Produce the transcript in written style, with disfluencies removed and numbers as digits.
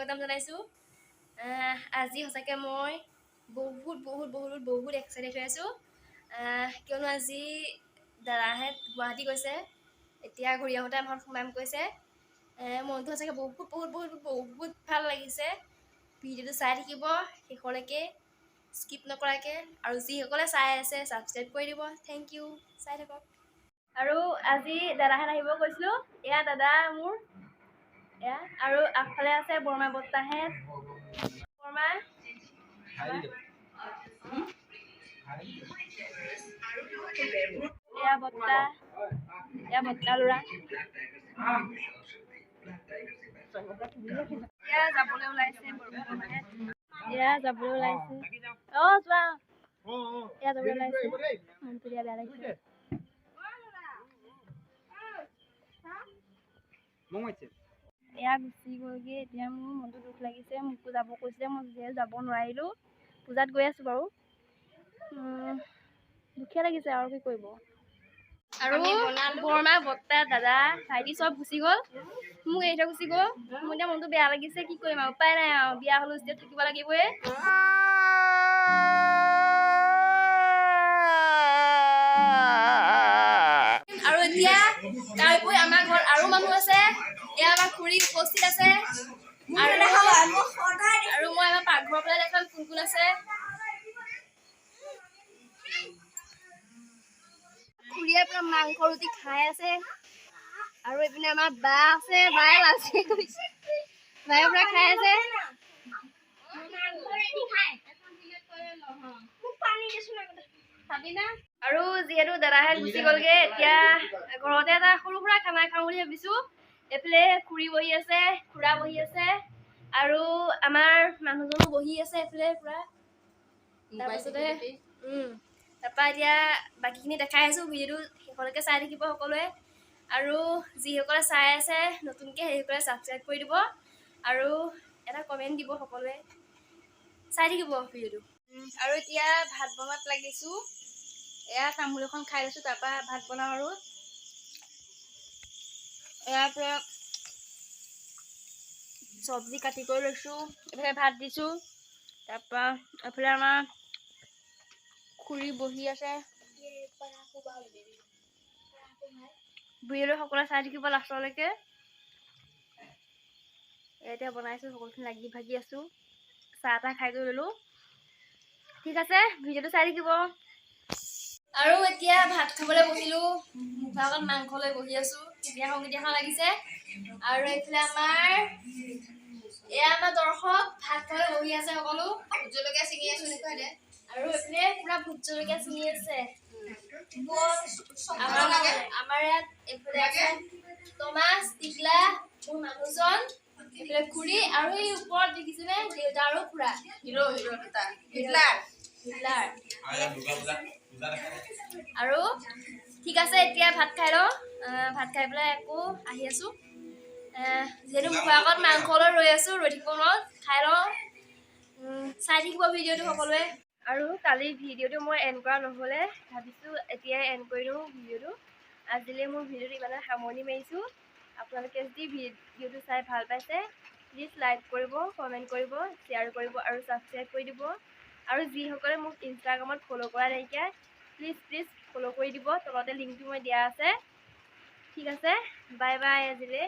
স্বাগতম জনাইছোঁ। আজি সঁচাকৈ মই বহুত এক্সাইটেড হৈ আছোঁ, কিয়নো আজি দাদাহেঁত গুৱাহাটী গৈছে। এতিয়া ঘূৰি আহোঁতে আমাৰ সোমাম কৈছে। মনটো সঁচাকৈ বহুত ভাল লাগিছে। ভিডিঅ'টো চাই থাকিব শেষলৈকে, স্কিপ নকৰাকৈ, আৰু যিসকলে চাই আছে ছাবস্ক্ৰাইব কৰি দিব। থেংক ইউ, চাই থাকক। আৰু আজি দাদাহেঁত আহিব কৈছিলোঁ, এয়া দাদা মোৰ, এয়া আৰু আগফালে আছে বৰমা বৰ্তাহেঁত। বৰমা এয়া বৰ্তা, এয়া বৰ্তা ল'ৰা। এয়া যাবলৈ ওলাইছে বৰমাহেঁত, এয়া যাবলৈ ওলাইছে। যোৱা, এয়া যাবলৈ ওলাইছে। মনটো দিয়া বেয়া লাগিছে। এয়া গুচি গ'লগৈ। এতিয়া মোৰ মনটো দুখ লাগিছে। মোকো যাব কৈছিলে, মই যিহেতু যাব নোৱাৰিলোঁ। পূজাত গৈ আছোঁ বাৰু, দুখীয়া লাগিছে আৰু কি কৰিব। আৰু বৰমা বৰ্তা দাদা ভাইটি চব গুচি গ'ল, মোক এৰি থৈ গুচি গ'ল। মোৰ এতিয়া মনটো বেয়া লাগিছে, কি কৰিম আৰু, উপায় নাই আৰু, বিয়া হ'লো যেতিয়া থাকিব লাগিবই। আৰু এতিয়া তাৰোপৰি আমাৰ ঘৰত আৰু মানুহ আছে। এয়া আমাৰ খুৰী উপস্থিত আছে, আৰু মই আমাৰ পাকঘৰৰ ফালে দেখাম কোন কোন আছে। খুৰীয়ে পুৰা মাংস ৰুটি খাই আছে, আৰু এইপিনে আমাৰ বা আছে, বায়ে লাজে গৈছে, বায়ে পুৰা খাই আছে। আৰু যিহেতু দাদাহেঁত গুচি গ'লগে, এতিয়া ঘৰতে এটা সৰু সুৰা খানা খাওঁ বুলি ভাবিছোঁ। এইফালে খুৰী বহি আছে, খুৰা বহি আছে, আৰু আমাৰ মানুহজনো বহি আছে এইফালে পুৰা। তাৰপাছতে তাৰপৰা এতিয়া বাকীখিনি দেখাই আছোঁ। ভিডিঅ'টো শেষলৈকে চাই থাকিব সকলোৱে, আৰু যিসকলে চাই আছে নতুনকৈ সেইসকলে ছাবস্ক্ৰাইব কৰি দিব, আৰু এটা কমেণ্ট দিব সকলোৱে। চাই থাকিব ভিডিঅ'টো। আৰু এতিয়া ভাত বনোৱাত লাগিছোঁ। এয়া তামোল এখন খাই লৈছোঁ, তাৰপৰা ভাত বনাওঁ। আৰু ইয়াৰ পৰা চব্জি কাটি কৰি লৈছোঁ, এইফালে ভাত দিছোঁ। তাৰপৰা এইফালে আমাৰ খুৰী বহি আছে। ভিডিঅ'টো সকলোৱে চাই থাকিব লাষ্টলৈকে। এতিয়া বনাইছোঁ, সকলোখিনি লাগি ভাগি আছোঁ। চাহ তাহ খাই কৰি ল'লোঁ। ঠিক আছে, ভিডিঅ'টো চাই থাকিব। আৰু এতিয়া ভাত খাবলৈ বহিলোঁ। মুখৰ আগত মাংস লৈ বহি আছোঁ, কেতিয়া খাওঁ লাগিছে। আৰু এইফালে এয়া আমাৰ দৰ্শক ভাত খাবলৈ বহি আছে সকলো। ভোট জলকীয়া ছিঙি আছোঁ দেখুৱাই। আৰু এইফালে পুৰা ভোট জলকীয়া ছিঙি আছে। আমাৰ ইয়াত এইফালে আছে টমাছ, টিকলা, মোৰ মানুহজন, এইফালে খুৰী, আৰু এই ওপৰত দেখিছেনে দেউতা আৰু খুৰা। আৰু ঠিক আছে, এতিয়া ভাত খাই লওঁ। ভাত খাই পেলাই আকৌ আহি আছোঁ। যিহেতু মুখৰ আগত মাংস লৈ ৰৈ আছোঁ, ৰৈ থাকিব নোৱাৰোঁ, খাই লওঁ। চাই থাকিব ভিডিঅ'টো সকলোৱে। আৰু কালি ভিডিঅ'টো মই এণ্ড কৰা নহ'লে, ভাবিছোঁ এতিয়াই এণ্ড কৰি দিওঁ ভিডিঅ'টো। আজিলৈ মোৰ ভিডিঅ'টো ইমানে সামৰণি মাৰিছোঁ। আপোনালোকে যদি ভিডিঅ'টো চাই ভাল পাইছে, প্লিজ লাইক কৰিব, কমেণ্ট কৰিব, শ্বেয়াৰ কৰিব, আৰু ছাবস্ক্ৰাইব কৰি দিব। আৰু যিসকলে মোক ইনষ্টাগ্ৰামত ফ'ল' কৰা নাইকিয়া, প্লিজ ফ'ল' কৰি দিব। তলতে লিংকটো মই দিয়া আছে। ঠিক আছে, বাই বাই আজিলৈ।